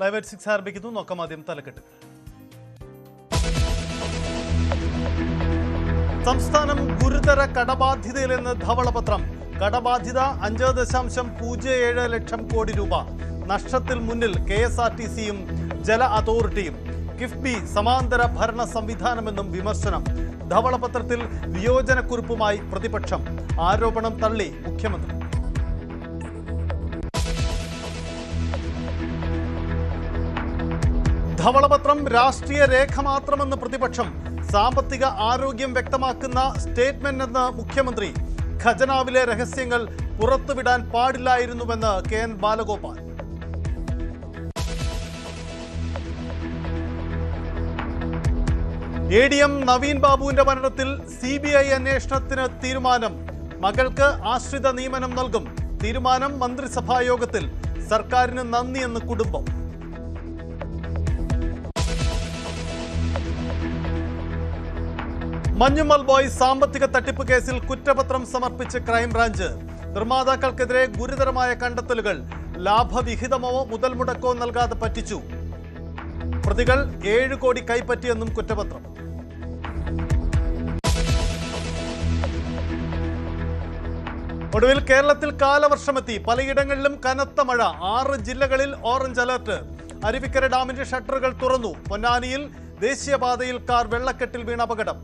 Live at 6 ആരംഭിക്കുന്നു. നോക്കാം ആദ്യം തലക്കെട്ട്. സംസ്ഥാനം ഗുരുതര കടബാധ്യതയിലെന്ന് ധവളപത്രം. കടബാധ്യത 5.07 ലക്ഷം കോടി രൂപ. നഷ്ടത്തിൽ മുന്നിൽ KSRTCയും ജല അതോറിറ്റിയും. കിഫ്ബി സമാന്തര ഭരണ സംവിധാനമെന്നും വിമർശനം. ധവളപത്രത്തിൽ വിയോജനക്കുറിപ്പുമായി പ്രതിപക്ഷം. ആരോപണം തള്ളി മുഖ്യമന്ത്രി. ധവളപത്രം രാഷ്ട്രീയ രേഖ മാത്രമെന്ന് പ്രതിപക്ഷം. സാമ്പത്തിക ആരോഗ്യം വ്യക്തമാക്കുന്ന സ്റ്റേറ്റ്മെന്റ് എന്ന് മുഖ്യമന്ത്രി. ഖജനാവിലെ രഹസ്യങ്ങൾ പുറത്തുവിടാൻ പാടില്ലായിരുന്നുവെന്ന് KN ബാലഗോപാൽ. ADM നവീൻ ബാബുവിന്റെ മരണത്തിൽ CBI അന്വേഷണത്തിന് തീരുമാനം. മകൾക്ക് ആശ്രിത നിയമനം നൽകും. തീരുമാനം മന്ത്രിസഭാ യോഗത്തിൽ. സർക്കാരിന് നന്ദിയെന്ന് കുടുംബം. മഞ്ഞുമൽ ബോയ്സ് സാമ്പത്തിക തട്ടിപ്പ് കേസിൽ കുറ്റപത്രം സമർപ്പിച്ച് ക്രൈംബ്രാഞ്ച്. നിർമ്മാതാക്കൾക്കെതിരെ ഗുരുതരമായ കണ്ടെത്തലുകൾ. ലാഭവിഹിതമോ മുതൽ മുടക്കോ നൽകാതെ പറ്റിച്ചു. പ്രതികൾ 7 കോടി കൈപ്പറ്റിയെന്നും കുറ്റപത്രം. ഒടുവിൽ കേരളത്തിൽ കാലവർഷമെത്തി. പലയിടങ്ങളിലും കനത്ത മഴ. 6 ജില്ലകളിൽ ഓറഞ്ച് അലർട്ട്. അരുവിക്കര ഡാമിന്റെ ഷട്ടറുകൾ തുറന്നു. പൊന്നാനിയിൽ ദേശീയപാതയിൽ കാർ വെള്ളക്കെട്ടിൽ വീണ അപകടം.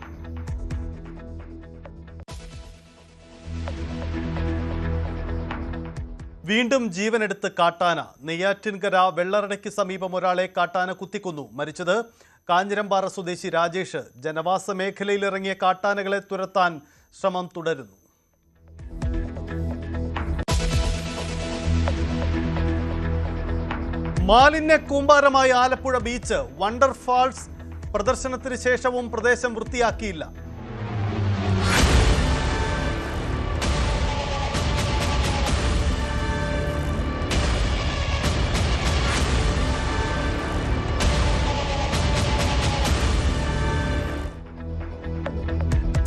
വീണ്ടും ജീവനെടുത്ത് കാട്ടാന. നെയ്യാറ്റിൻകര വെള്ളറടയ്ക്ക് സമീപം ഒരാളെ കാട്ടാന കുത്തിക്കൊന്നു. മരിച്ചത് കാഞ്ഞിരമ്പാറ സ്വദേശി രാജേഷ്. ജനവാസ മേഖലയിലിറങ്ങിയ കാട്ടാനകളെ തുരത്താൻ ശ്രമം തുടരുന്നു. മാലിന്യ കൂമ്പാരമായി ആലപ്പുഴ ബീച്ച്. വണ്ടർ ഫാൾസ് പ്രദർശനത്തിന് ശേഷവും പ്രദേശം വൃത്തിയാക്കിയില്ല.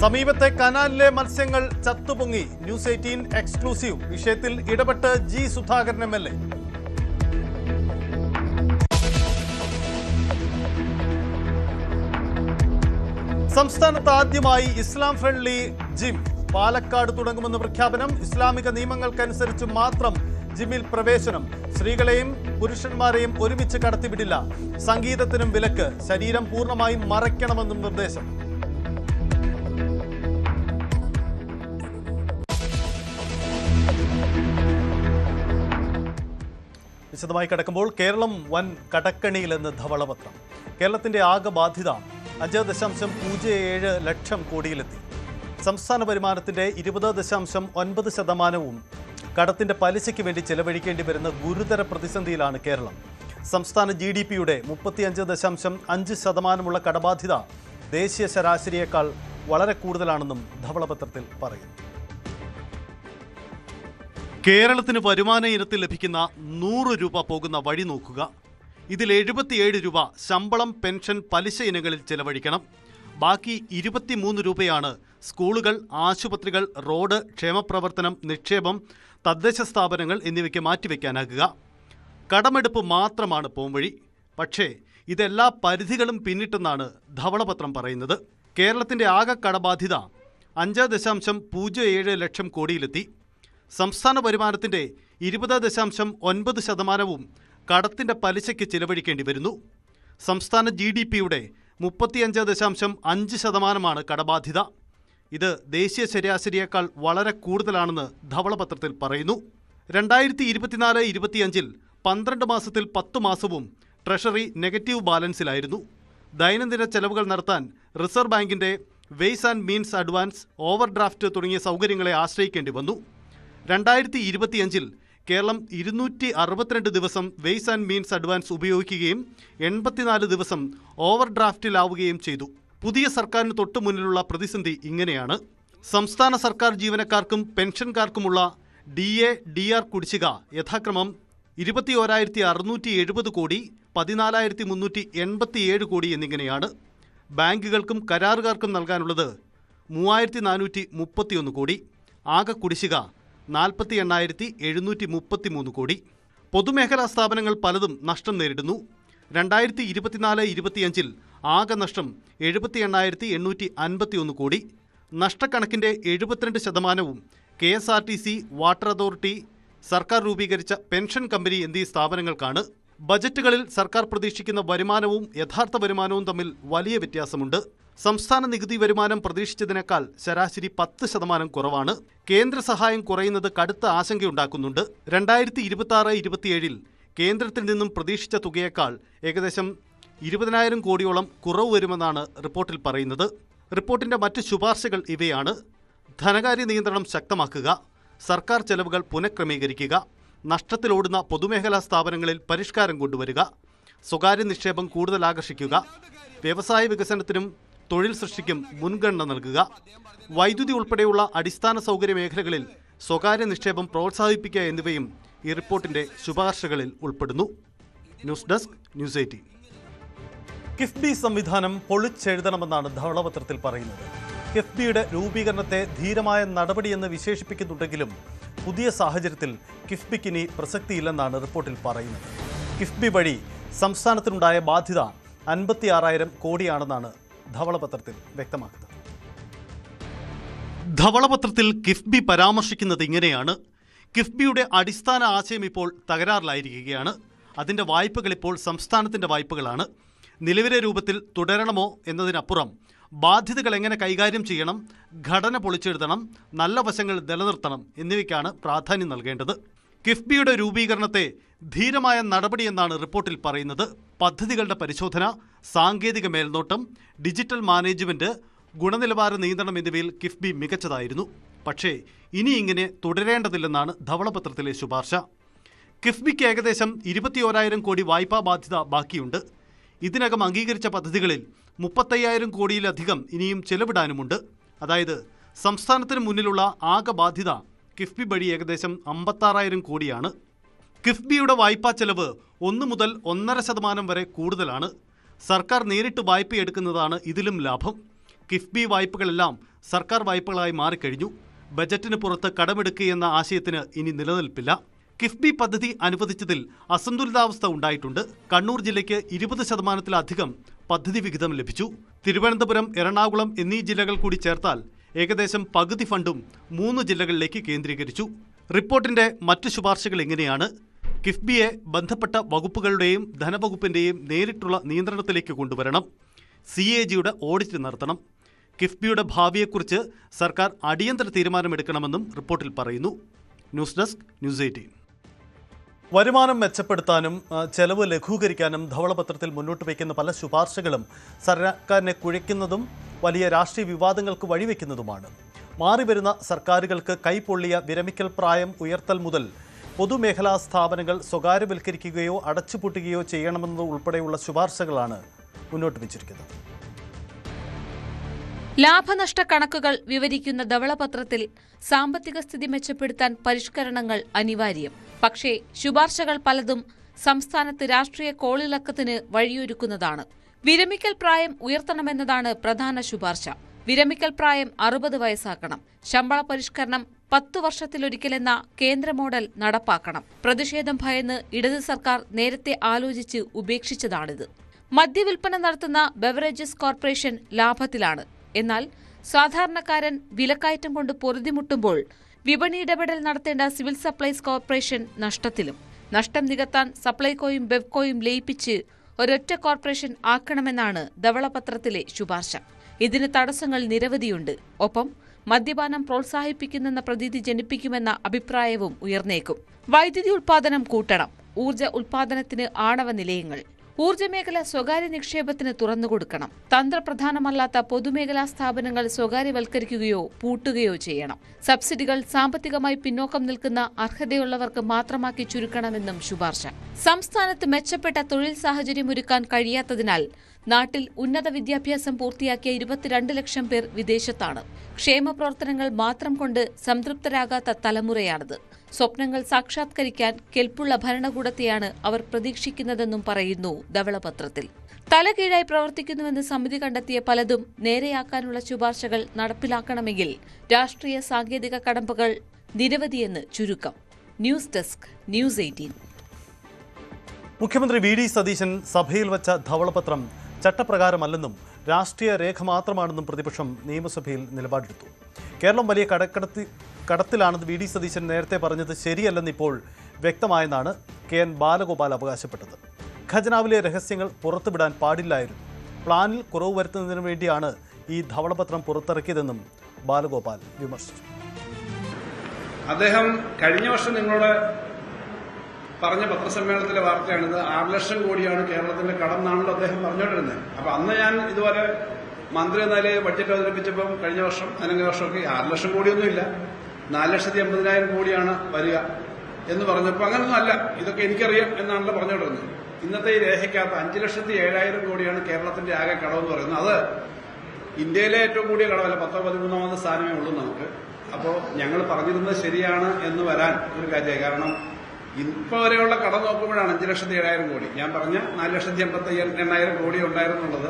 സമീപത്തെ കനാലിലെ മത്സ്യങ്ങൾ ചത്തുപൊങ്ങി. News 18 exclusive. വിഷയത്തിൽ ഇടപെട്ട് G സുധാകരൻ MLA. സംസ്ഥാനത്ത് ആദ്യമായി ഇസ്ലാം ഫ്രണ്ട്ലി ജിം. പാലക്കാട് തുടങ്ങുമെന്ന് പ്രഖ്യാപനം. ഇസ്ലാമിക നിയമങ്ങൾക്കനുസരിച്ച് മാത്രം ജിമ്മിൽ പ്രവേശനം. സ്ത്രീകളെയും പുരുഷന്മാരെയും ഒരുമിച്ച് കടത്തിവിടില്ല. സംഗീതത്തിനും വിലക്ക്. ശരീരം പൂർണ്ണമായും മറയ്ക്കണമെന്നും നിർദ്ദേശം. വിശദമായി കിടക്കുമ്പോൾ കേരളം വൻ കടക്കണിയിലെന്ന് ധവളപത്രം. കേരളത്തിന്റെ ആകെ ബാധ്യത 5.07 ലക്ഷം കോടിയിലെത്തി. സംസ്ഥാന വരുമാനത്തിന്റെ 20.9% കടത്തിന്റെ പലിശയ്ക്ക് വേണ്ടി ചെലവഴിക്കേണ്ടി വരുന്ന ഗുരുതര പ്രതിസന്ധിയിലാണ് കേരളം. സംസ്ഥാന GDPയുടെ 35.5% കടബാധ്യത ദേശീയ ശരാശരിയേക്കാൾ വളരെ കൂടുതലാണെന്നും ധവളപത്രത്തിൽ പറയുന്നു. കേരളത്തിന് വരുമാന ഇനത്തിൽ ലഭിക്കുന്ന 100 രൂപ പോകുന്ന വഴി നോക്കുക. ഇതിൽ 77 രൂപ ശമ്പളം, പെൻഷൻ, പലിശ ഇനങ്ങളിൽ ചെലവഴിക്കണം. ബാക്കി 23 രൂപയാണ് സ്കൂളുകൾ, ആശുപത്രികൾ, റോഡ്, ക്ഷേമപ്രവർത്തനം, നിക്ഷേപം, തദ്ദേശ സ്ഥാപനങ്ങൾ എന്നിവയ്ക്ക് മാറ്റിവെക്കാനാകുക. കടമെടുപ്പ് മാത്രമാണ് പോംവഴി. പക്ഷേ ഇതെല്ലാ പരിധികളും പിന്നിട്ടെന്നാണ് ധവളപത്രം പറയുന്നത്. കേരളത്തിൻ്റെ ആകെ കടബാധ്യത 5.07 ലക്ഷം കോടിയിലെത്തി. സംസ്ഥാന വരുമാനത്തിൻ്റെ 20.9% കടത്തിൻ്റെ പലിശയ്ക്ക് ചിലവഴിക്കേണ്ടി വരുന്നു. സംസ്ഥാന GDPയുടെ 35.5% കടബാധ്യത. ഇത് ദേശീയ ശരാശരിയേക്കാൾ വളരെ കൂടുതലാണെന്ന് ധവളപത്രത്തിൽ പറയുന്നു. 2024-25 12 മാസത്തിൽ 10 മാസവും ട്രഷറി നെഗറ്റീവ് ബാലൻസിലായിരുന്നു. ദൈനംദിന ചെലവുകൾ നടത്താൻ റിസർവ് ബാങ്കിൻ്റെ wise and means advance, over draft തുടങ്ങിയ സൗകര്യങ്ങളെ ആശ്രയിക്കേണ്ടി വന്നു. 2025 കേരളം 262 ദിവസം വെയ്സ് ആൻഡ് മീൻസ് അഡ്വാൻസ് ഉപയോഗിക്കുകയും 84 ദിവസം ഓവർ ഡ്രാഫ്റ്റിലാവുകയും ചെയ്തു. പുതിയ സർക്കാരിന് തൊട്ടു മുന്നിലുള്ള പ്രതിസന്ധി ഇങ്ങനെയാണ്. സംസ്ഥാന സർക്കാർ ജീവനക്കാർക്കും പെൻഷൻകാർക്കുമുള്ള DA, DR കുടിശ്ശിക യഥാക്രമം 21,670 കോടി, 14,387 കോടി എന്നിങ്ങനെയാണ്. ബാങ്കുകൾക്കും കരാറുകാർക്കും നൽകാനുള്ളത് 3,431 കോടി. ആകെ കുടിശ്ശിക 48,733 കോടി. പൊതുമേഖലാ സ്ഥാപനങ്ങൾ പലതും നഷ്ടം നേരിടുന്നു. 2024-25 ആകെ നഷ്ടം 78,851 കോടി. നഷ്ടക്കണക്കിന്റെ 72% KSRTC, വാട്ടർ അതോറിറ്റി, സർക്കാർ രൂപീകരിച്ച പെൻഷൻ കമ്പനി എന്നീ സ്ഥാപനങ്ങൾക്കാണ്. ബജറ്റുകളിൽ സർക്കാർ പ്രതീക്ഷിക്കുന്ന വരുമാനവും യഥാർത്ഥ വരുമാനവും തമ്മിൽ വലിയ വ്യത്യാസമുണ്ട്. സംസ്ഥാന നികുതി വരുമാനം പ്രതീക്ഷിച്ചതിനേക്കാൾ ശരാശരി 10% കുറവാണ്. കേന്ദ്ര സഹായം കുറയുന്നത് കടുത്ത ആശങ്കയുണ്ടാക്കുന്നുണ്ട്. 2026-27 കേന്ദ്രത്തിൽ നിന്നും പ്രതീക്ഷിച്ച തുകയേക്കാൾ ഏകദേശം 20,000 കോടിയോളം കുറവ് വരുമെന്നാണ് റിപ്പോർട്ടിൽ പറയുന്നത്. റിപ്പോർട്ടിന്റെ മറ്റ് ശുപാർശകൾ ഇവയാണ്: ധനകാര്യ നിയന്ത്രണം ശക്തമാക്കുക, സർക്കാർ ചെലവുകൾ പുനഃക്രമീകരിക്കുക, നഷ്ടത്തിലോടുന്ന പൊതുമേഖലാ സ്ഥാപനങ്ങളിൽ പരിഷ്കാരം കൊണ്ടുവരിക, സ്വകാര്യ നിക്ഷേപം കൂടുതൽ ആകർഷിക്കുക, വ്യവസായ വികസനത്തിനും തൊഴിൽ സൃഷ്ടിക്കും മുൻഗണന നൽകുക, വൈദ്യുതി ഉൾപ്പെടെയുള്ള അടിസ്ഥാന സൗകര്യ മേഖലകളിൽ സ്വകാര്യ നിക്ഷേപം പ്രോത്സാഹിപ്പിക്കുക എന്നിവയും ഈ റിപ്പോർട്ടിന്റെ ശുപാർശകളിൽ ഉൾപ്പെടുന്നു. News desk, news 18. കിഫ്ബി സംവിധാനം പൊളിച്ചെഴുതണമെന്നാണ് ധവളപത്രത്തിൽ പറയുന്നത്. കിഫ്ബിയുടെ രൂപീകരണത്തെ ധീരമായ നടപടിയെന്ന് വിശേഷിപ്പിക്കുന്നുണ്ടെങ്കിലും പുതിയ സാഹചര്യത്തിൽ കിഫ്ബിക്ക് ഇനി പ്രസക്തിയില്ലെന്നാണ് റിപ്പോർട്ടിൽ പറയുന്നത്. കിഫ്ബി വഴി സംസ്ഥാനത്തിനുണ്ടായ ബാധ്യത 56,000 കോടിയാണെന്നാണ് ധവളപത്രത്തിൽ വ്യക്തമാക്കുന്നത്. ധവളപത്രത്തിൽ കിഫ്ബി പരാമർശിക്കുന്നത് ഇങ്ങനെയാണ്: കിഫ്ബിയുടെ അടിസ്ഥാന ആശയം ഇപ്പോൾ തകരാറിലായിരിക്കുകയാണ്. അതിൻ്റെ വായ്പകൾ ഇപ്പോൾ സംസ്ഥാനത്തിൻ്റെ വായ്പകളാണ്. നിലവിലെ രൂപത്തിൽ തുടരണമോ എന്നതിനപ്പുറം ബാധ്യതകൾ എങ്ങനെ കൈകാര്യം ചെയ്യണം, ഘടന പൊളിച്ചെഴുതണം, നല്ല വശങ്ങൾ നിലനിർത്തണം എന്നിവയ്ക്കാണ് പ്രാധാന്യം നൽകേണ്ടത്. കിഫ്ബിയുടെ രൂപീകരണത്തെ ധീരമായ നടപടിയെന്നാണ് റിപ്പോർട്ടിൽ പറയുന്നത്. പദ്ധതികളുടെ പരിശോധന, സാങ്കേതിക മേൽനോട്ടം, ഡിജിറ്റൽ മാനേജ്മെന്റ്, ഗുണനിലവാര നിയന്ത്രണം എന്നിവയിൽ കിഫ്ബി മികച്ചതായിരുന്നു. പക്ഷേ ഇനി ഇങ്ങനെ തുടരേണ്ടതില്ലെന്നാണ് ധവളപത്രത്തിലെ ശുപാർശ. കിഫ്ബിക്ക് ഏകദേശം 21,000 കോടി വായ്പാ ബാധ്യത ബാക്കിയുണ്ട്. ഇതിനകം അംഗീകരിച്ച പദ്ധതികളിൽ 35,000 കോടിയിലധികം ഇനിയും ചെലവിടാനുമുണ്ട്. അതായത് സംസ്ഥാനത്തിന് മുന്നിലുള്ള ആകെ ബാധ്യത കിഫ്ബി വഴി ഏകദേശം 56,000 കോടിയാണ്. കിഫ്ബിയുടെ വായ്പാ ചെലവ് 1 മുതൽ 1.5% വരെ കൂടുതലാണ്. സർക്കാർ നേരിട്ട് വായ്പയെടുക്കുന്നതാണ് ഇതിലും ലാഭം. കിഫ്ബി വായ്പകളെല്ലാം സർക്കാർ വായ്പകളായി മാറിക്കഴിഞ്ഞു. ബജറ്റിന് പുറത്ത് കടമെടുക്കുകയെന്ന ആശയത്തിന് ഇനി നിലനിൽപ്പില്ല. കിഫ്ബി പദ്ധതി അനുവദിച്ചതിൽ അസന്തുലിതാവസ്ഥ ഉണ്ടായിട്ടുണ്ട്. കണ്ണൂർ ജില്ലയ്ക്ക് 20%-ലധികം പദ്ധതി വിഹിതം ലഭിച്ചു. തിരുവനന്തപുരം, എറണാകുളം എന്നീ ജില്ലകൾ കൂടി ചേർത്താൽ ഏകദേശം പകുതി ഫണ്ടും 3 ജില്ലകളിലേക്ക് കേന്ദ്രീകരിച്ചു. റിപ്പോർട്ടിന്റെ മറ്റു ശുപാർശകൾ ഇങ്ങനെയാണ്: കിഫ്ബിയെ ബന്ധപ്പെട്ട വകുപ്പുകളുടെയും ധനവകുപ്പിന്റെയും നേരിട്ടുള്ള നിയന്ത്രണത്തിലേക്ക് കൊണ്ടുവരണം. CAGയുടെ ഓഡിറ്റ് നടത്തണം. കിഫ്ബിയുടെ ഭാവിയെക്കുറിച്ച് സർക്കാർ അടിയന്തര തീരുമാനമെടുക്കണമെന്നും റിപ്പോർട്ടിൽ പറയുന്നു. News desk, news 18. വരുമാനം മെച്ചപ്പെടുത്താനും ചെലവ് ലഘൂകരിക്കാനും ധവളപത്രത്തിൽ മുന്നോട്ട് വയ്ക്കുന്ന പല ശുപാർശകളും സർക്കാരിനെ കുഴയ്ക്കുന്നതും വലിയ രാഷ്ട്രീയ വിവാദങ്ങൾക്ക് വഴിവെക്കുന്നതുമാണ്. മാറിവരുന്ന സർക്കാരുകൾക്ക് കൈപ്പൊള്ളിയ വിരമിക്കൽ പ്രായം ഉയർത്തൽ മുതൽ പൊതുമേഖലാ സ്ഥാപനങ്ങൾ സ്വകാര്യവൽക്കരിക്കുകയോ അടച്ചുപൂട്ടുകയോ ചെയ്യണമെന്നത് ഉൾപ്പെടെയുള്ള ശുപാർശകളാണ് മുന്നോട്ട് വച്ചിരിക്കുന്നത്. ലാഭനഷ്ട കണക്കുകൾ വിവരിക്കുന്ന ധവളപത്രത്തിൽ സാമ്പത്തിക സ്ഥിതി മെച്ചപ്പെടുത്താൻ പരിഷ്കരണങ്ങൾ അനിവാര്യം. പക്ഷേ ശുപാർശകൾ പലതും സംസ്ഥാനത്ത് രാഷ്ട്രീയ കോളിളക്കത്തിന് വഴിയൊരുക്കുന്നതാണ്. വിരമിക്കൽ പ്രായം ഉയർത്തണമെന്നതാണ് പ്രധാന ശുപാർശ. വിരമിക്കൽ പ്രായം 60 വയസ്സാക്കണം. ശമ്പള പരിഷ്കരണം 10 വർഷത്തിലൊരിക്കലെന്ന കേന്ദ്ര മോഡൽ നടപ്പാക്കണം. പ്രതിഷേധം ഭയന്ന് ഇടത് സർക്കാർ നേരത്തെ ആലോചിച്ച് ഉപേക്ഷിച്ചതാണിത്. മദ്യവിൽപ്പന നടത്തുന്ന ബെവറേജസ് കോർപ്പറേഷൻ ലാഭത്തിലാണ്. എന്നാൽ സാധാരണക്കാരൻ വിലക്കയറ്റം കൊണ്ട് പൊറുതിമുട്ടുമ്പോൾ വിപണി ഇടപെടൽ നടത്തേണ്ട സിവിൽ സപ്ലൈസ് കോർപ്പറേഷൻ നഷ്ടത്തിലും. നഷ്ടം നികത്താൻ സപ്ലൈകോയും ബെവ്കോയും ലയിപ്പിച്ച് ഒരൊറ്റ കോർപ്പറേഷൻ ആക്കണമെന്നാണ് ധവളപത്രത്തിലെ ശുപാർശ. ഇതിന് തടസ്സങ്ങൾ നിരവധിയുണ്ട്. ഒപ്പം മദ്യപാനം പ്രോത്സാഹിപ്പിക്കുന്നെന്ന പ്രതീതി ജനിപ്പിക്കുമെന്ന അഭിപ്രായവും ഉയർന്നേക്കും. വൈദ്യുതി ഉൽപ്പാദനം കൂട്ടണം. ഊർജ്ജ ഉൽപ്പാദനത്തിന് ആണവ നിലയങ്ങൾ. ഊർജ്ജമേഖല സ്വകാര്യ നിക്ഷേപത്തിന് തുറന്നുകൊടുക്കണം. തന്ത്രപ്രധാനമല്ലാത്ത പൊതുമേഖലാ സ്ഥാപനങ്ങൾ സ്വകാര്യവൽക്കരിക്കുകയോ പൂട്ടുകയോ ചെയ്യണം. സബ്സിഡികൾ സാമ്പത്തികമായി പിന്നോക്കം നിൽക്കുന്ന അർഹതയുള്ളവർക്ക് മാത്രമാക്കി ചുരുക്കണമെന്നും ശുപാർശ. സംസ്ഥാനത്ത് മെച്ചപ്പെട്ട തൊഴിൽ സാഹചര്യമൊരുക്കാൻ കഴിയാത്തതിനാൽ നാട്ടിൽ ഉന്നത വിദ്യാഭ്യാസം പൂർത്തിയാക്കിയ 22 ലക്ഷം പേർ വിദേശത്താണ്. ക്ഷേമപ്രവർത്തനങ്ങൾ മാത്രം കൊണ്ട് സംതൃപ്തരാകാത്ത തലമുറയാണിത്. സ്വപ്നങ്ങൾ സാക്ഷാത്കരിക്കാൻ കെൽപ്പുള്ള ഭരണകൂടത്തെയാണ് അവർ പ്രതീക്ഷിക്കുന്നതെന്നും പറയുന്നു ധവളപത്രത്തിൽ. തലകീഴായി പ്രവർത്തിക്കുന്നുവെന്ന് സമിതി കണ്ടെത്തിയ പലതും നേരെയാക്കാനുള്ള ശുപാർശകൾ നടപ്പിലാക്കണമെങ്കിൽ രാഷ്ട്രീയ സാങ്കേതിക കടമ്പകൾ നിരവധിയെന്ന് ചുരുക്കം. News desk, news 18. മുഖ്യമന്ത്രി വി ഡി സതീശൻ സഭയിൽ വച്ച ധവളപത്രം ചട്ടപ്രകാരമല്ലെന്നും രാഷ്ട്രീയ രേഖ മാത്രമാണെന്നും പ്രതിപക്ഷം നിയമസഭയിൽ നിലപാടെടുത്തു. കേരളം വലിയ കടത്തിലാണെന്ന് വി ഡി സതീശൻ നേരത്തെ പറഞ്ഞത് ശരിയല്ലെന്ന് ഇപ്പോൾ വ്യക്തമായെന്നാണ് കെ എൻ ബാലഗോപാൽ അവകാശപ്പെട്ടത്. ഖജനാവിലെ രഹസ്യങ്ങൾ പുറത്തുവിടാൻ പാടില്ലായിരുന്നു. പ്ലാനിൽ കുറവ് വരുത്തുന്നതിന് വേണ്ടിയാണ് ഈ ധവളപത്രം പുറത്തിറക്കിയതെന്നും ബാലഗോപാൽ വിമർശിച്ചു. അദ്ദേഹം കഴിഞ്ഞ വർഷം നിങ്ങളോട് പറഞ്ഞ പത്രസമ്മേളനത്തിലെ വാർത്തയാണിത്. 6 ലക്ഷം കോടിയാണ് കേരളത്തിന്റെ കടം എന്നാണല്ലോ അദ്ദേഹം പറഞ്ഞുകൊണ്ടിരുന്നത്. അപ്പൊ അന്ന് ഞാൻ ഇതുപോലെ മന്ത്രി എന്ന നിലയിൽ ബഡ്ജറ്റ് അവതരിപ്പിച്ചപ്പം കഴിഞ്ഞ വർഷം അല്ലെങ്കിൽ വർഷമൊക്കെ 6 ലക്ഷം കോടിയൊന്നുമില്ല, 4,80,000 കോടിയാണ് വരിക എന്ന് പറഞ്ഞപ്പോൾ അങ്ങനൊന്നും അല്ല, ഇതൊക്കെ എനിക്കറിയാം എന്നാണല്ലോ പറഞ്ഞുകൊണ്ടിരുന്നത്. ഇന്നത്തെ ഈ രേഖയ്ക്കകത്ത് 5,07,000 കോടിയാണ് കേരളത്തിന്റെ ആകെ കടമെന്ന് പറയുന്നത്. അത് ഇന്ത്യയിലെ ഏറ്റവും കൂടിയ കടമല്ല, 13ാമത് സ്ഥാനമേ ഉള്ളൂ നമുക്ക്. അപ്പോൾ ഞങ്ങൾ പറഞ്ഞിരുന്നത് ശരിയാണ് എന്ന് വരാൻ ഒരു കാര്യമായി. കാരണം ഇപ്പോൾ വരെയുള്ള കടം നോക്കുമ്പോഴാണ് 5,07,000 കോടി. ഞാൻ പറഞ്ഞ 4,80,000 കോടി ഉണ്ടായിരുന്നുള്ളത്.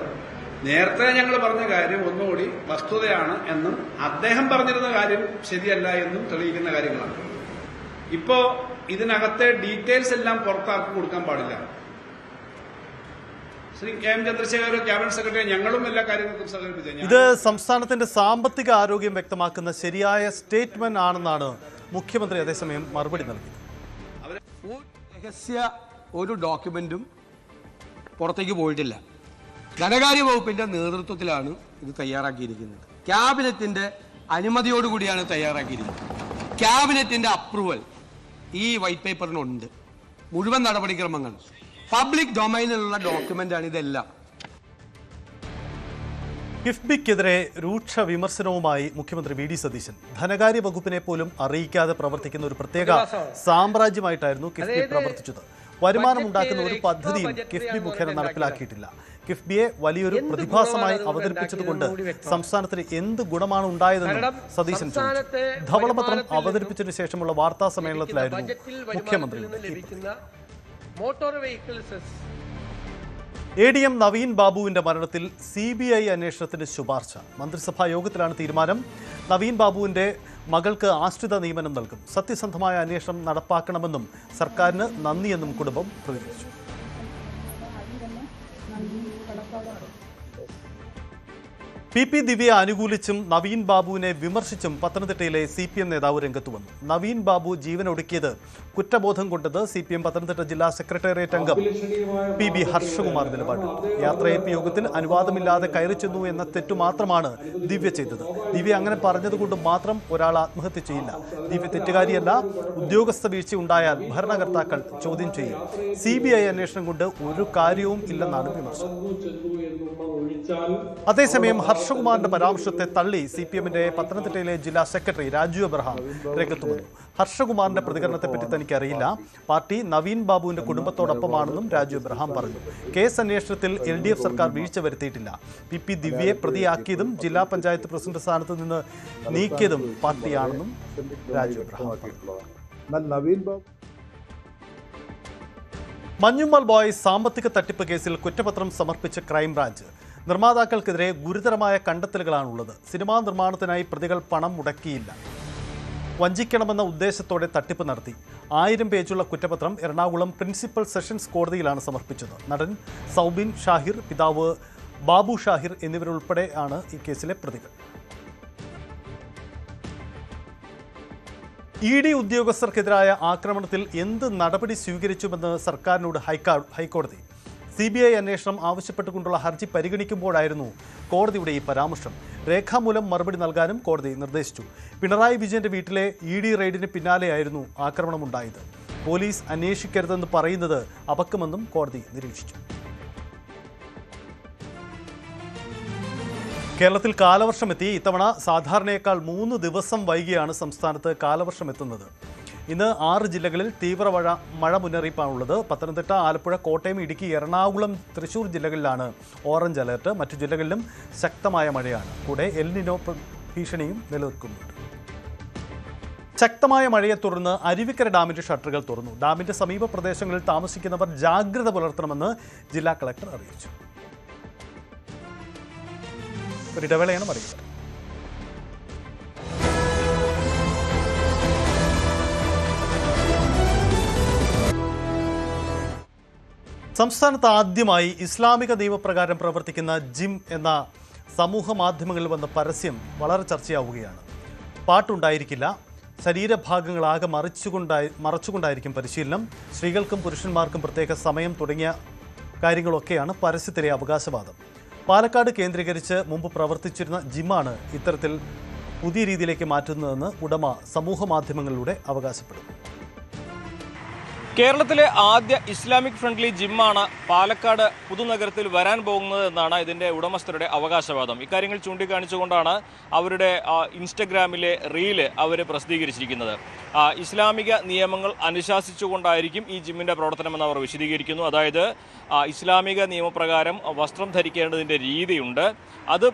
നേരത്തെ ഞങ്ങൾ പറഞ്ഞ കാര്യം ഒന്നുകൂടി വസ്തുതയാണ് എന്നും അദ്ദേഹം പറഞ്ഞിരുന്ന കാര്യം ശരിയല്ല എന്നും തെളിയിക്കുന്ന കാര്യങ്ങളാണ്. ഇപ്പോ ഇതിനകത്തെ ഡീറ്റെയിൽസ് എല്ലാം പുറത്താക്കി കൊടുക്കാൻ പാടില്ല. Shri K M Chandrasekhar cabinet secretary ഞങ്ങളും എല്ലാ കാര്യങ്ങൾക്കും സഹകരിപ്പിച്ചത്. ഇത് സംസ്ഥാനത്തിന്റെ സാമ്പത്തിക ആരോഗ്യം വ്യക്തമാക്കുന്ന ശരിയായ സ്റ്റേറ്റ്മെന്റ് ആണെന്നാണ് മുഖ്യമന്ത്രി അതേസമയം മറുപടി നൽകിയത്. രഹസ്യ ഒരു ഡോക്യുമെന്റും പുറത്തേക്ക് പോയിട്ടില്ല. ധനകാര്യ വകുപ്പിന്റെ നേതൃത്വത്തിലാണ് ഇത് തയ്യാറാക്കിയിരിക്കുന്നത്. ക്യാബിനറ്റിന്റെ അനുമതിയോടുകൂടിയാണ് തയ്യാറാക്കിയിരിക്കുന്നത്. ക്യാബിനറ്റിന്റെ അപ്രൂവൽ ഈ വൈറ്റ് പേപ്പറിനുണ്ട്. മുഴുവൻ നടപടിക്രമങ്ങൾ പബ്ലിക് ഡൊമൈനിലുള്ള ഡോക്യുമെന്റാണ് ഇതെല്ലാം. കിഫ്ബിക്കെതിരെ രൂക്ഷ വിമർശനവുമായി മുഖ്യമന്ത്രി വി ഡി സതീശൻ. ധനകാര്യ വകുപ്പിനെ പോലും അറിയിക്കാതെ പ്രവർത്തിക്കുന്ന ഒരു പ്രത്യേക സാമ്രാജ്യമായിട്ടായിരുന്നു കിഫ്ബി പ്രവർത്തിച്ചത്. വരുമാനമുണ്ടാക്കുന്ന ഒരു പദ്ധതിയും കിഫ്ബി മുഖേന നടപ്പിലാക്കിയിട്ടില്ല. കിഫ്ബിയെ വലിയൊരു പ്രതിഭാസമായി അവതരിപ്പിച്ചതുകൊണ്ട് സംസ്ഥാനത്തിന് എന്ത് ഗുണമാണ് ഉണ്ടായതെന്നും സതീശൻ ചോദിച്ചു. ധവളപത്രം അവതരിപ്പിച്ചതിനു ശേഷമുള്ള വാർത്താ സമ്മേളനത്തിലായിരുന്നു മുഖ്യമന്ത്രി. ADM നവീൻ ബാബുവിന്റെ മരണത്തിൽ CBI അന്വേഷണത്തിന് ശുപാർശ. മന്ത്രിസഭാ യോഗത്തിലാണ് തീരുമാനം. നവീൻ ബാബുവിന്റെ മകൾക്ക് ആശ്രിത നിയമനം നൽകും. സത്യസന്ധമായ അന്വേഷണം നടപ്പാക്കണമെന്നും സർക്കാരിന് നന്ദിയെന്നും കുടുംബം പ്രതികരിച്ചു. PP ദിവ്യയെ അനുകൂലിച്ചും നവീൻ ബാബുവിനെ വിമർശിച്ചും പത്തനംതിട്ടയിലെ CPM നേതാവ് രംഗത്ത് വന്നു. നവീൻ ബാബു ജീവനൊടുക്കിയത് കുറ്റബോധം കൊണ്ടത് CPM പത്തനംതിട്ട ജില്ലാ സെക്രട്ടേറിയറ്റ് അംഗം PB ഹർഷകുമാർ നിലപാടെടുത്തു. യാത്രയപ്പ് യോഗത്തിൽ അനുവാദമില്ലാതെ കയറി ചെന്നു എന്ന തെറ്റു മാത്രമാണ് ദിവ്യ ചെയ്തത്. ദിവ്യ അങ്ങനെ പറഞ്ഞതുകൊണ്ട് മാത്രം ഒരാൾ ആത്മഹത്യ ചെയ്യില്ല. ദിവ്യ തെറ്റുകാരിയല്ല. ഉദ്യോഗസ്ഥ വീഴ്ച ഉണ്ടായാൽ ഭരണകർത്താക്കൾ ചോദ്യം ചെയ്യും. CBI അന്വേഷണം കൊണ്ട് ഒരു കാര്യവും ഇല്ലെന്നാണ് വിമർശനം. അതേസമയം ഹർഷകുമാറിന്റെ പരാമർശത്തെ തള്ളി CPMന്റെ പത്തനംതിട്ടയിലെ ജില്ലാ സെക്രട്ടറി രാജു എബ്രഹാം രംഗത്ത് വന്നു. ഹർഷകുമാറിന്റെ പ്രതികരണത്തെപ്പറ്റി തനിക്കറിയില്ല. പാർട്ടി നവീൻ ബാബുവിന്റെ കുടുംബത്തോടൊപ്പമാണെന്നും രാജു എബ്രഹാം പറഞ്ഞു. കേസ് അന്വേഷണത്തിൽ LDF സർക്കാർ വീഴ്ച വരുത്തിയിട്ടില്ല. PP ദിവ്യയെ പ്രതിയാക്കിയതും ജില്ലാ പഞ്ചായത്ത് പ്രസിഡന്റ് സ്ഥാനത്ത് നിന്ന് നീക്കിയതും പാർട്ടിയാണെന്നും രാജു എബ്രഹാം പറഞ്ഞു. മഞ്ഞുമ്മൽ ബോയ്സ് സാമ്പത്തിക തട്ടിപ്പ് കേസിൽ കുറ്റപത്രം സമർപ്പിച്ച ക്രൈംബ്രാഞ്ച്. നിർമ്മാതാക്കൾക്കെതിരെ ഗുരുതരമായ കണ്ടെത്തലുകളാണുള്ളത്. സിനിമാ നിർമ്മാണത്തിനായി പ്രതികൾ പണം മുടക്കിയില്ല. വഞ്ചിക്കണമെന്ന ഉദ്ദേശത്തോടെ തട്ടിപ്പ് നടത്തി. 1000 പേജുള്ള കുറ്റപത്രം എറണാകുളം പ്രിൻസിപ്പൽ സെഷൻസ് കോടതിയിലാണ് സമർപ്പിച്ചത്. നടൻ സൗബിൻ ഷാഹിർ, പിതാവ് ബാബു ഷാഹിർ എന്നിവരുൾപ്പെടെയാണ് ഈ കേസിലെ പ്രതികൾ. ED ഉദ്യോഗസ്ഥർക്കെതിരായ ആക്രമണത്തിൽ എന്ത് നടപടി സ്വീകരിച്ചുവെന്ന് സർക്കാരിനോട് ഹൈക്കോടതി. CBI അന്വേഷണം ആവശ്യപ്പെട്ടുകൊണ്ടുള്ള ഹർജി പരിഗണിക്കുമ്പോഴായിരുന്നു കോടതിയുടെ ഈ പരാമർശം. രേഖാമൂലം മറുപടി നൽകാനും കോടതി നിർദ്ദേശിച്ചു. പിണറായി വിജയന്റെ വീട്ടിലെ ED റെയ്ഡിന് പിന്നാലെയായിരുന്നു ആക്രമണമുണ്ടായത്. പോലീസ് അന്വേഷിക്കരുതെന്ന് പറയുന്നത് അപക്വമെന്നും കോടതി നിരീക്ഷിച്ചു. കേരളത്തിൽ കാലവർഷമെത്തി. ഇത്തവണ സാധാരണയേക്കാൾ 3 ദിവസം വൈകിയാണ് സംസ്ഥാനത്ത് കാലവർഷം എത്തുന്നത്. ഇന്ന് 6 ജില്ലകളിൽ തീവ്ര മഴ മുന്നറിയിപ്പാണുള്ളത്. പത്തനംതിട്ട, ആലപ്പുഴ, കോട്ടയം, ഇടുക്കി, എറണാകുളം, തൃശൂർ ജില്ലകളിലാണ് ഓറഞ്ച് അലർട്ട്. മറ്റു ജില്ലകളിലും ശക്തമായ മഴയാണ്. കൂടെ എൽ നിനോ ഭീഷണിയും നിലനിൽക്കുന്നുണ്ട്. ശക്തമായ മഴയെ തുടർന്ന് അരുവിക്കര ഡാമിന്റെ ഷട്ടറുകൾ തുറന്നു. ഡാമിന്റെ സമീപ പ്രദേശങ്ങളിൽ താമസിക്കുന്നവർ ജാഗ്രത പുലർത്തണമെന്ന് ജില്ലാ കളക്ടർ അറിയിച്ചു. ഒരു ഇടവേളയാണ് അറിയിച്ചത്. സംസ്ഥാനത്ത് ആദ്യമായി ഇസ്ലാമിക നിയമപ്രകാരം പ്രവർത്തിക്കുന്ന ജിം എന്ന സമൂഹ മാധ്യമങ്ങളിൽ വന്ന പരസ്യം വളരെ ചർച്ചയാവുകയാണ്. പാട്ടുണ്ടായിരിക്കില്ല, ശരീരഭാഗങ്ങളാകെ മറച്ചുകൊണ്ടായിരിക്കും പരിശീലനം, സ്ത്രീകൾക്കും പുരുഷന്മാർക്കും പ്രത്യേക സമയം തുടങ്ങിയ കാര്യങ്ങളൊക്കെയാണ് പരസ്യത്തിലെ അവകാശവാദം. പാലക്കാട് കേന്ദ്രീകരിച്ച് മുമ്പ് പ്രവർത്തിച്ചിരുന്ന ജിമ്മാണ് ഇത്തരത്തിൽ പുതിയ രീതിയിലേക്ക് മാറ്റുന്നതെന്ന് ഉടമ സമൂഹ മാധ്യമങ്ങളിലൂടെ അവകാശപ്പെടുന്നു. കേരളത്തിലെ ആദ്യ ഇസ്ലാമിക് ഫ്രണ്ട്ലി ജിമ്മാണ് പാലക്കാട് പുതുനഗരത്തിൽ വരാൻ പോകുന്നത് എന്നാണ് ഇതിൻ്റെ ഉടമസ്ഥരുടെ അവകാശവാദം. ഇക്കാര്യങ്ങൾ ചൂണ്ടിക്കാണിച്ചുകൊണ്ടാണ് അവരുടെ ഇൻസ്റ്റഗ്രാമിലെ റീല് അവർ പ്രസിദ്ധീകരിച്ചിരിക്കുന്നത്. ഇസ്ലാമിക നിയമങ്ങൾ അനുശാസിച്ചുകൊണ്ടായിരിക്കും ഈ ജിമ്മിൻ്റെ പ്രവർത്തനമെന്ന് അവർ വിശദീകരിക്കുന്നു. അതായത് ഇസ്ലാമിക നിയമപ്രകാരം വസ്ത്രം ധരിക്കേണ്ടതിൻ്റെ രീതിയുണ്ട്, അത്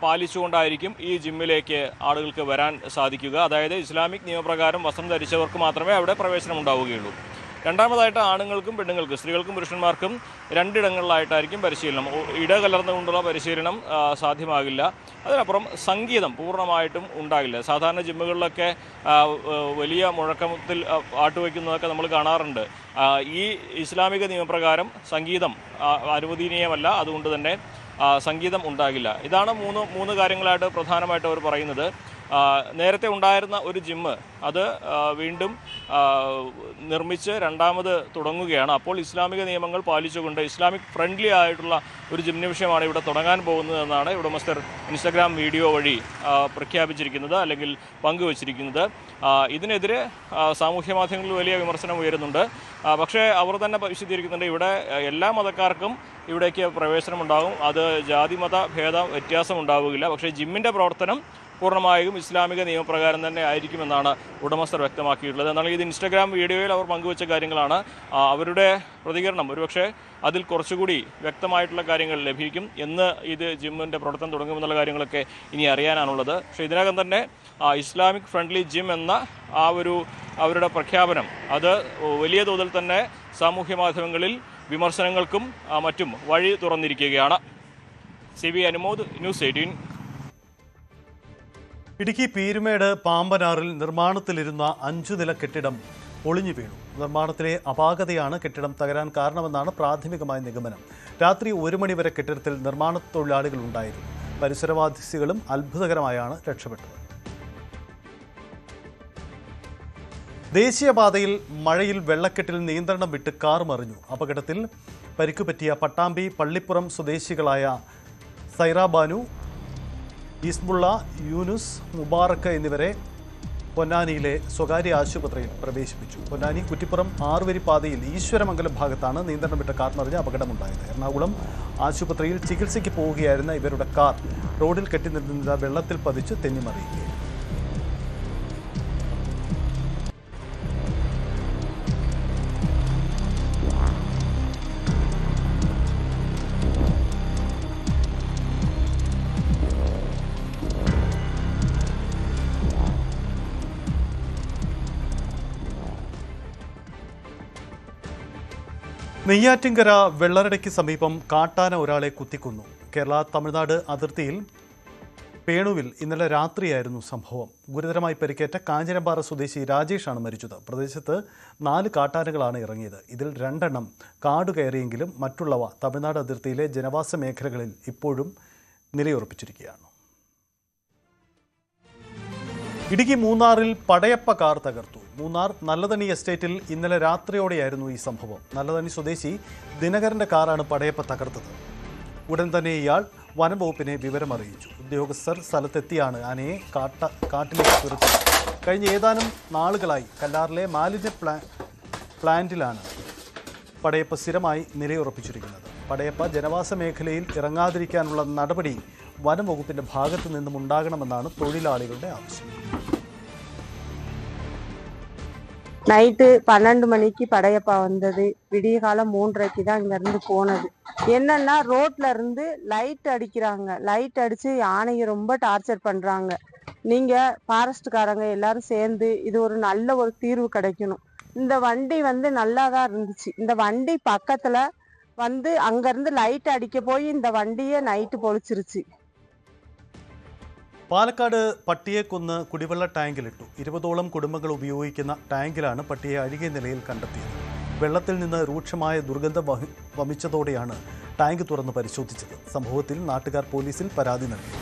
പാലിച്ചുകൊണ്ടായിരിക്കും ഈ ജിമ്മിലേക്ക് ആളുകൾക്ക് വരാൻ സാധിക്കുക. അതായത് ഇസ്ലാമിക് നിയമപ്രകാരം വസ്ത്രം ധരിച്ചവർക്ക് മാത്രമേ അവിടെ പ്രവേശനം ഉണ്ടാവുകയുള്ളൂ. രണ്ടാമതായിട്ട് ആണുങ്ങൾക്കും പെണ്ണുങ്ങൾക്കും സ്ത്രീകൾക്കും പുരുഷന്മാർക്കും രണ്ടിടങ്ങളിലായിട്ടായിരിക്കും പരിശീലനം. ഇടകലർന്നുകൊണ്ടുള്ള പരിശീലനം സാധ്യമാകില്ല. അതിനപ്പുറം സംഗീതം പൂർണ്ണമായിട്ടും ഉണ്ടാകില്ല. സാധാരണ ജിമ്മുകളിലൊക്കെ വലിയ മുഴക്കത്തിൽ പാട്ടുവയ്ക്കുന്നതൊക്കെ നമ്മൾ കാണാറുണ്ട്. ഈ ഇസ്ലാമിക നിയമപ്രകാരം സംഗീതം അനുവദനീയമല്ല, അതുകൊണ്ട് തന്നെ സംഗീതം ഉണ്ടാകില്ല. ഇതാണ് മൂന്ന് കാര്യങ്ങളായിട്ട് പ്രധാനമായിട്ട് അവർ പറയുന്നത്. നേരത്തെ ഉണ്ടായിരുന്ന ഒരു ജിമ്മ് അത് വീണ്ടും നിർമ്മിച്ച് രണ്ടാമത് തുടങ്ങുകയാണ്. അപ്പോൾ ഇസ്ലാമിക നിയമങ്ങൾ പാലിച്ചുകൊണ്ട് ഇസ്ലാമിക് ഫ്രണ്ട്ലി ആയിട്ടുള്ള ഒരു ജിംനേഷ്യമമാണ് ഇവിടെ തുടങ്ങാൻ പോകുന്നതെന്നാണ് ഉടമസ്ഥർ ഇൻസ്റ്റഗ്രാം വീഡിയോ വഴി പ്രഖ്യാപിച്ചിരിക്കുന്നത്, അല്ലെങ്കിൽ പങ്കുവച്ചിരിക്കുന്നത്. ഇതിനെതിരെ സാമൂഹ്യ മാധ്യമങ്ങളിൽ വലിയ വിമർശനം ഉയരുന്നുണ്ട്. പക്ഷേ അവർ തന്നെ വിശദീകരിക്കുന്നുണ്ട്, ഇവിടെ എല്ലാ മതക്കാർക്കും ഇവിടേക്ക് പ്രവേശനം ഉണ്ടാകും, അത് ജാതി മത ഭേദ വ്യത്യാസം ഉണ്ടാവുകയില്ല. പക്ഷേ ജിമ്മിൻ്റെ പ്രവർത്തനം പൂർണ്ണമായും ഇസ്ലാമിക നിയമപ്രകാരം തന്നെ ആയിരിക്കുമെന്നാണ് ഉടമസ്ഥർ വ്യക്തമാക്കിയിട്ടുള്ളത്. എന്നാൽ ഇത് ഇൻസ്റ്റഗ്രാം വീഡിയോയിൽ അവർ പങ്കുവച്ച കാര്യങ്ങളാണ്. അവരുടെ പ്രതികരണം ഒരുപക്ഷെ അതിൽ കുറച്ചുകൂടി വ്യക്തമായിട്ടുള്ള കാര്യങ്ങൾ ലഭിക്കും. എന്ന് ഇത് ജിമ്മിൻ്റെ പ്രവർത്തനം തുടങ്ങുമെന്നുള്ള കാര്യങ്ങളൊക്കെ ഇനി അറിയാനാണുള്ളത്. പക്ഷേ ഇതിനകം തന്നെ ഇസ്ലാമിക് ഫ്രണ്ട്ലി ജിം എന്ന അവരുടെ പ്രഖ്യാപനം അത് വലിയ തോതിൽ തന്നെ സാമൂഹ്യ മാധ്യമങ്ങളിൽ വിമർശനങ്ങൾക്കും മറ്റും വഴി തുറന്നിരിക്കുകയാണ്. CB Anumod, news 18. ഇടുക്കി പീരുമേട് പാമ്പനാറിൽ നിർമ്മാണത്തിലിരുന്ന 5 നില കെട്ടിടം പൊളിഞ്ഞു വീണു. നിർമ്മാണത്തിലെ അപാകതയാണ് കെട്ടിടം തകരാൻ കാരണമെന്നാണ് പ്രാഥമികമായ നിഗമനം. രാത്രി 1 മണി വരെ കെട്ടിടത്തിൽ നിർമ്മാണ തൊഴിലാളികൾ ഉണ്ടായിരുന്നു. പരിസരവാസികളും അത്ഭുതകരമായാണ് രക്ഷപ്പെട്ടത്. ദേശീയപാതയിൽ മഴയിൽ വെള്ളക്കെട്ടിൽ നിയന്ത്രണം വിട്ട് കാർ മറിഞ്ഞു. അപകടത്തിൽ പരിക്കുപറ്റിയ പട്ടാമ്പി പള്ളിപ്പുറം സ്വദേശികളായ സൈറ ബാനു, ഈസ്ബുള്ള, യൂനുസ്, മുബാറക്ക് എന്നിവരെ പൊന്നാനിയിലെ സ്വകാര്യ ആശുപത്രിയിൽ പ്രവേശിപ്പിച്ചു. പൊന്നാനി കുറ്റിപ്പുറം 6 വരി പാതയിൽ ഈശ്വരമംഗലം ഭാഗത്താണ് നിയന്ത്രണം വിട്ട കാർ മറിഞ്ഞ അപകടമുണ്ടായത്. എറണാകുളം ആശുപത്രിയിൽ ചികിത്സയ്ക്ക് പോവുകയായിരുന്ന ഇവരുടെ കാർ റോഡിൽ കെട്ടിനിന്ന വെള്ളത്തിൽ പതിച്ച് തെന്നിമറിയുകയായിരുന്നു. നെയ്യാറ്റിൻകര വെള്ളറടയ്ക്ക് സമീപം കാട്ടാന ഒരാളെ കുത്തിക്കൊന്നു. കേരള തമിഴ്നാട് അതിർത്തിയിൽ പേണുവിൽ ഇന്നലെ രാത്രിയായിരുന്നു സംഭവം. ഗുരുതരമായി പരിക്കേറ്റ കാഞ്ഞിരമ്പാറ സ്വദേശി രാജേഷാണ് മരിച്ചത്. പ്രദേശത്ത് 4 കാട്ടാനകളാണ് ഇറങ്ങിയത്. ഇതിൽ 2 എണ്ണം കാട് കയറിയെങ്കിലും മറ്റുള്ളവ തമിഴ്നാട് അതിർത്തിയിലെ ജനവാസ മേഖലകളിൽ ഇപ്പോഴും നിലയുറപ്പിച്ചിരിക്കുകയാണ്. ഇടുക്കി മൂന്നാറിൽ പടയപ്പ കാർ തകർത്തു. മൂന്നാർ നല്ലതണി എസ്റ്റേറ്റിൽ ഇന്നലെ രാത്രിയോടെയായിരുന്നു ഈ സംഭവം. നല്ലതണി സ്വദേശി ദിനകരന്റെ കാറാണ് പടയപ്പ തകർത്തത്. ഉടൻ തന്നെ ഇയാൾ വനംവകുപ്പിനെ വിവരമറിയിച്ചു. ഉദ്യോഗസ്ഥർ സ്ഥലത്തെത്തിയാണ് ആനയെ കാട്ടിലേക്ക് തുരത്തിയത്. കഴിഞ്ഞ ഏതാനും നാളുകളായി കല്ലാറിലെ മാലിന്യ പ്ലാന്റിലാണ് പടയപ്പ സ്ഥിരമായി നിലയുറപ്പിച്ചിരിക്കുന്നത്. പടയപ്പ ജനവാസ മേഖലയിൽ ഇറങ്ങാതിരിക്കാനുള്ള നടപടി വനംവകുപ്പിന്റെ ഭാഗത്തു നിന്നും ഉണ്ടാകണമെന്നാണ് തൊഴിലാളികളുടെ ആവശ്യം. நைட்டு 12 மணிக்கு படையப்பா வந்தது. விடிய காலம் 3:30 தான் இங்க இருந்து போனது. என்னன்னா ரோட்ல இருந்து லைட் அடிக்கிறாங்க. லைட் அடிச்சு யானையை ரொம்ப டார்ச்சர் பண்றாங்க. நீங்க ஃபாரஸ்ட்காரங்க எல்லாரும் சேர்ந்து இது ஒரு நல்ல ஒரு தீர்வு கிடைக்கணும். இந்த வண்டி நல்லா தான் இருந்துச்சு. இந்த வண்டி பக்கத்துல அங்க இருந்து லைட் அடிக்க போய் இந்த வண்டியை நைட்டு பொழிச்சிருச்சு. പാലക്കാട് പട്ടിയെ കൊന്ന് കുടിവെള്ള ടാങ്കിലിട്ടു. 20ഓളം കുടുംബങ്ങൾ ഉപയോഗിക്കുന്ന ടാങ്കിലാണ് പട്ടിയെ അഴുകിയ നിലയിൽ കണ്ടെത്തിയത്. വെള്ളത്തിൽ നിന്ന് രൂക്ഷമായ ദുർഗന്ധം വമിച്ചതോടെയാണ് ടാങ്ക് തുറന്ന് പരിശോധിച്ചത്. സംഭവത്തിൽ നാട്ടുകാർ പോലീസിൽ പരാതി നൽകി.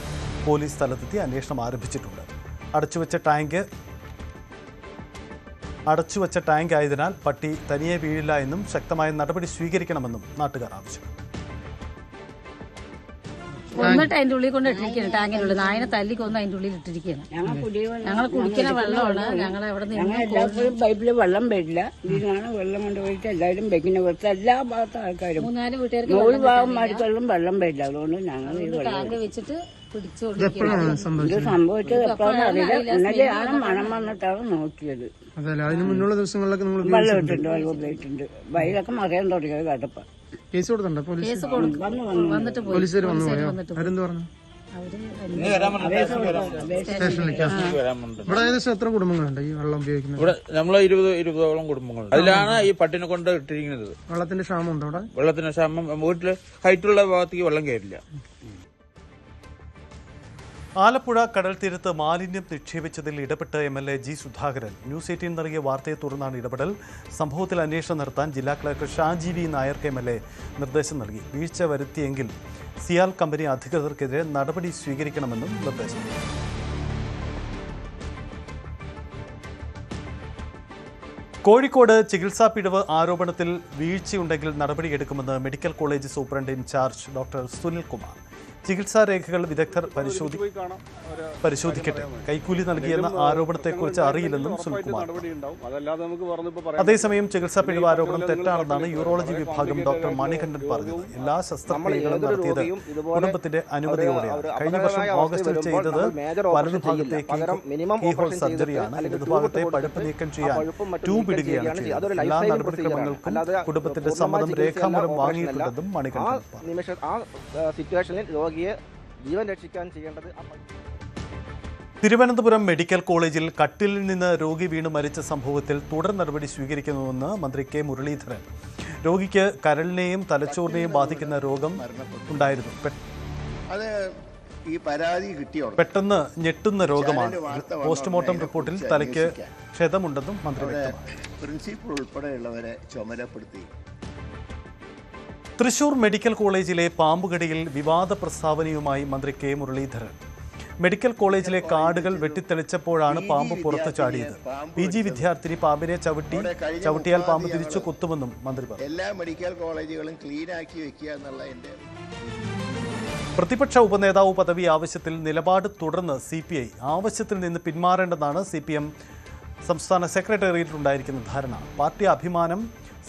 പോലീസ് സ്ഥലത്തെത്തി അന്വേഷണം ആരംഭിച്ചിട്ടുണ്ട്. അടച്ചുവച്ച ടാങ്ക് ആയതിനാൽ പട്ടി തനിയെ വീഴില്ല എന്നും ശക്തമായ നടപടി സ്വീകരിക്കണമെന്നും നാട്ടുകാർ ആവശ്യപ്പെട്ടു. കൊന്നിട്ട് അതിന്റെ ഉള്ളിൽ കൊണ്ട് ഇട്ടിരിക്കുകയാണ്. ടാങ്കിനുള്ളിൽ നായനെ തല്ലിക്കൊന്ന് അതിന്റെ ഉള്ളിൽ ഇട്ടിരിക്കുകയാണ്. ഞങ്ങൾ കുടിക്കുന്ന വെള്ളമാണ്. ഞങ്ങൾ എവിടെ എല്ലാവരും പൈപ്പില് വെള്ളം വരില്ല. ഇതിനാണ് വെള്ളം കൊണ്ടുപോയിട്ട് എല്ലാവരും വെക്കുന്ന പുറത്ത് എല്ലാ ഭാഗത്തും ആൾക്കാരും 3-4 വീട്ടുകാർക്ക് നൂറ് ഭാഗം മാർക്കെല്ലാം വെള്ളം വരില്ല. അതുകൊണ്ട് ഞങ്ങൾ ഈ ടാങ്ക് വെച്ചിട്ട് ഇത് സംഭവിച്ചത് എപ്പോഴാണ് അറിയില്ല. ഇന്നലെയാണ് മണം വന്നിട്ടാണ് നോക്കിയത്. അതല്ല, അതിന് മുന്നുള്ള ദിവസങ്ങളിലൊക്കെ നിങ്ങൾ വെള്ളം ഇട്ടുണ്ട്, വെള്ളം ഉപയോഗിച്ചിട്ടുണ്ട്. വയലൊക്കെ മറിയാൻ തുടങ്ങിയത് കേട്ടപ്പ കേസ് കൊടുക്കണ്ടോ? കേസ് വന്നിട്ട് പോലീസുകാർ വന്നു പോയോ? അവരെന്ത് പറഞ്ഞു? സ്റ്റേഷനിലേക്ക്. ഇവിടെ ഏകദേശം എത്ര കുടുംബങ്ങളുണ്ട് ഈ വെള്ളം ഉപയോഗിക്കുന്നത്? ഇവിടെ നമ്മളെ 20-20ഓളം കുടുംബങ്ങളുണ്ട്. അതിലാണ് ഈ പട്ടിനെ കൊണ്ട് ഇട്ടിരിക്കുന്നത്. വെള്ളത്തിന്റെ ക്ഷാമം ഉണ്ടോ അവിടെ? വെള്ളത്തിന്റെ ക്ഷാമം, വീട്ടില് ഹൈറ്റുള്ള ഭാഗത്തേക്ക് വെള്ളം കയറില്ല. ആലപ്പുഴ കടൽ തീരത്ത് മാലിന്യം നിക്ഷേപിച്ചതിൽ ഇടപെട്ട് MLA ജി സുധാകരൻ ന്യൂസ് 18 നൽകിയ വാർത്തയെ തുടർന്നാണ് ഇടപെടൽ. സംഭവത്തിൽ അന്വേഷണം നടത്താൻ ജില്ലാ കളക്ടർ ഷാജി വി നായർക്ക് MLA നിർദ്ദേശം നൽകി. വീഴ്ച വരുത്തിയെങ്കിൽ സിയാൽ കമ്പനി അധികൃതർക്കെതിരെ നടപടി സ്വീകരിക്കണമെന്നും നിർദ്ദേശം. കോഴിക്കോട് ചികിത്സാ പിഴവ് ആരോപണത്തിൽ വീഴ്ചയുണ്ടെങ്കിൽ നടപടിയെടുക്കുമെന്ന് medical college superintendent in charge doctor Sunilkumar. ചികിത്സാ രേഖകൾ വിദഗ്ധർ പരിശോധിക്കട്ടെ. കൈക്കൂലി നൽകിയെന്ന ആരോപണത്തെക്കുറിച്ച് അറിയില്ലെന്നും സുനിൽകുമാർ. അതേസമയം ചികിത്സാ പിഴവ് ആരോപണം തെറ്റാണെന്നാണ് യൂറോളജി വിഭാഗം ഡോക്ടർ മണികണ്ഠൻ പറഞ്ഞത്. എല്ലാ ശസ്ത്രക്രിയകളും നടത്തിയത് കുടുംബത്തിന്റെ അനുമതിയോടെയാണ്. കഴിഞ്ഞ വർഷം ഓഗസ്റ്റിൽ ചെയ്തത് വലതുഭാഗത്തേക്ക് കീഹോൾ സർജറിയാണ്. ഇടതുഭാഗത്തെ പഴുപ്പ് നീക്കം ചെയ്യാൻ ട്യൂബ് ഇടുകയാണ് ചെയ്തത്. എല്ലാ നടപടിക്രമങ്ങൾക്കും കുടുംബത്തിന്റെ സമ്മതം രേഖാമൂലം വാങ്ങിയിട്ടുണ്ടെന്നും മണികണ്ഠൻ പറഞ്ഞു. ജീവൻ രക്ഷിക്കാൻ ചെയ്യേണ്ടത്. തിരുവനന്തപുരം മെഡിക്കൽ കോളേജിൽ കട്ടിലിൽ നിന്ന് രോഗി വീണ് മരിച്ച സംഭവത്തിൽ തുടർ നടപടി സ്വീകരിക്കുന്നുവെന്ന് മന്ത്രി കെ മുരളീധരൻ. രോഗിക്ക് കരളിനെയും തലച്ചോറിനെയും ബാധിക്കുന്ന രോഗം ഉണ്ടായിരുന്നു. പെട്ടെന്ന് ഞെട്ടുന്ന രോഗമാണ്. പോസ്റ്റ്മോർട്ടം റിപ്പോർട്ടിൽ തലയ്ക്ക് ക്ഷതമുണ്ടെന്നും മന്ത്രി വ്യക്തമാക്കി. പ്രിൻസിപ്പൽ ഉൾപ്പെടെയുള്ളവരെ ചുമതലപ്പെടുത്തി. തൃശൂർ മെഡിക്കൽ കോളേജിലെ പാമ്പുകടിയിൽ വിവാദ പ്രസ്താവനയുമായി മന്ത്രി കെ മുരളീധരൻ. മെഡിക്കൽ കോളേജിലെ കാർഡുകൾ വെട്ടിത്തെളിച്ചപ്പോഴാണ് പാമ്പ് പുറത്തു ചാടിയത്. PG വിദ്യാർത്ഥിനി പാമ്പിനെ ചവിട്ടിയാൽ പാമ്പ് തിരിച്ചു കുത്തുമെന്നും മന്ത്രി പറഞ്ഞു. എല്ലാ മെഡിക്കൽ കോളേജുകളും ക്ലീൻ ആക്കി വെക്കുക എന്നുള്ള എന്റെ പ്രതിപക്ഷ ഉപനേതാവ് പദവി ആവശ്യത്തിൽ നിലപാട് തുടർന്ന് CPI. ആവശ്യത്തിൽ നിന്ന് പിന്മാറേണ്ടെന്നാണ് CPM സംസ്ഥാന സെക്രട്ടേറിയറ്റിലുണ്ടായിരിക്കുന്ന ധാരണ. പാർട്ടി അഭിമാനം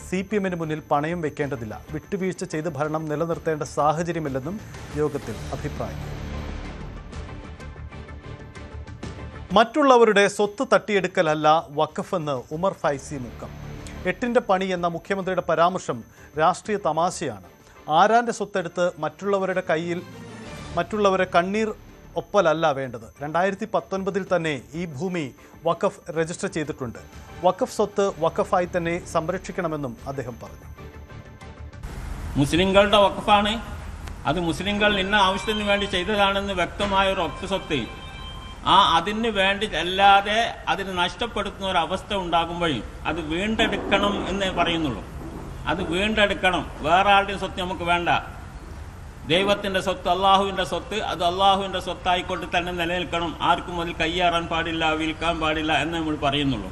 CPM-ന് മുന്നിൽ പണയം വെക്കേണ്ടതില്ല. വിട്ടുവീഴ്ച ചെയ്ത് ഭരണം നിലനിർത്തേണ്ട സാഹചര്യമില്ലെന്നും യോഗത്തിൽ അഭിപ്രായം. മറ്റുള്ളവരുടെ സ്വത്ത് തട്ടിയെടുക്കലല്ല വഖഫ് എന്ന് ഉമർ ഫൈസി മുക്കം. 8ന്റെ പണി എന്ന മുഖ്യമന്ത്രിയുടെ പരാമർശം രാഷ്ട്രീയ തമാശയാണ്. ആരാന്റെ സ്വത്തെടുത്ത് മറ്റുള്ളവരെ കണ്ണീർ ഒപ്പലല്ല വേണ്ടത്. 2019 തന്നെ ഈ ഭൂമി വഖഫ് രജിസ്റ്റർ ചെയ്തിട്ടുണ്ട്. വഖഫ് സ്വത്ത് വഖഫായി തന്നെ സംരക്ഷിക്കണമെന്നും അദ്ദേഹം പറഞ്ഞു. മുസ്ലിങ്ങളുടെ വഖഫാണ്, അത് മുസ്ലിങ്ങൾ ഇന്ന ആവശ്യത്തിന് വേണ്ടി ചെയ്തതാണെന്ന് വ്യക്തമായ ഒരു വഖഫ് സ്വത്ത് അതിന് വേണ്ടി അല്ലാതെ അതിന് നഷ്ടപ്പെടുത്തുന്ന ഒരു അവസ്ഥ ഉണ്ടാകുമ്പോഴും അത് വീണ്ടെടുക്കണം എന്നേ പറയുന്നുള്ളൂ. അത് വീണ്ടെടുക്കണം. വേറെ ആളുടെയും സ്വത്ത് നമുക്ക് വേണ്ട. ദൈവത്തിൻ്റെ സ്വത്ത്, അള്ളാഹുവിൻ്റെ സ്വത്ത്, അത് അള്ളാഹുവിൻ്റെ സ്വത്തായിക്കൊണ്ട് തന്നെ നിലനിൽക്കണം. ആർക്കും അതിൽ കയ്യേറാൻ പാടില്ല, വിൽക്കാൻ പാടില്ല എന്ന് നമ്മൾ പറയുന്നുള്ളൂ.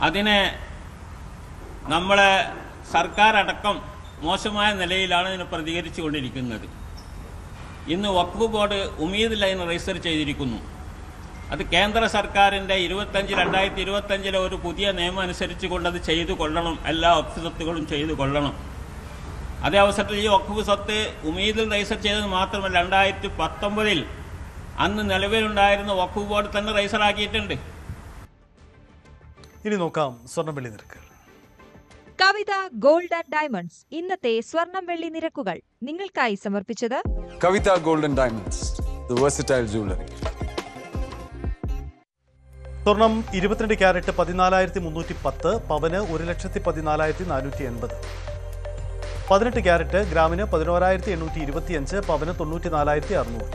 അതിനെ നമ്മളെ സർക്കാർ അടക്കം മോശമായ നിലയിലാണ് ഇതിനെ പ്രതികരിച്ചു കൊണ്ടിരിക്കുന്നത്. ഇന്ന് വഖഫ് ബോർഡ് ഉമീദ് ലൈൻ രജിസ്റ്റർ ചെയ്തിരിക്കുന്നു. അത് കേന്ദ്ര സർക്കാരിൻ്റെ 2025 ഒരു പുതിയ നിയമം അനുസരിച്ച് കൊണ്ട് അത് ചെയ്തു കൊള്ളണം. എല്ലാ വഖഫ് സ്വത്തുകളും ചെയ്തു കൊള്ളണം. അതേ അവസരത്തിൽ ഈ വഖഫ് സ്വത്ത് ഉമീദിൽ രജിസ്റ്റർ ചെയ്തത് മാത്രമല്ല, 2019 അന്ന് നിലവിലുണ്ടായിരുന്ന വഖഫ് ബോർഡ് തന്നെ രജിസ്റ്റർ ആക്കിയിട്ടുണ്ട്. ഇനി നോക്കാം സ്വർണ്ണ വെള്ളി നിരക്കുകൾ. കവിത ഗോൾഡ് ആൻഡ് ഡയമണ്ട്സ് ഇന്നത്തെ സ്വർണം വെള്ളി നിരക്കുകൾ നിങ്ങൾക്കായി സമർപ്പിച്ചത് Kavitha gold and diamonds, the versatile jewellery. സ്വർണം 22 ക്യാരറ്റ് 14,310, പവന് 1,14,480. 18 ക്യാരറ്റ് ഗ്രാമിന് 11,825, പവന് 94,600.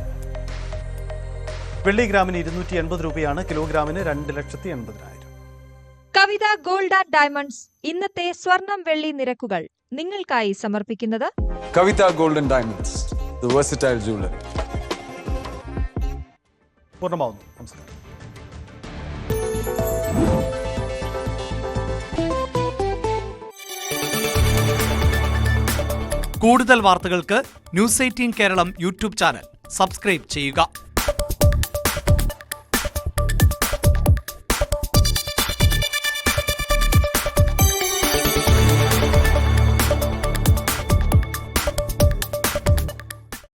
വെള്ളി ഗ്രാമിന് 280 രൂപയാണ്, കിലോഗ്രാമിന് 2,80,000. കവിത ഗോൾഡ് ആൻഡ് ഡയമണ്ട്സ് ഇന്നത്തെ സ്വർണം വെള്ളി നിരക്കുകൾ നിങ്ങൾക്കായി സമർപ്പിക്കുന്നത് Kavita Gold and Diamonds, the versatile jeweler. പൂർണ്ണമാവുന്നു. നമസ്കാരം. കൂടുതൽ വാർത്തകൾക്ക് news 18 Keralam YouTube channel subscribe ചെയ്യുക.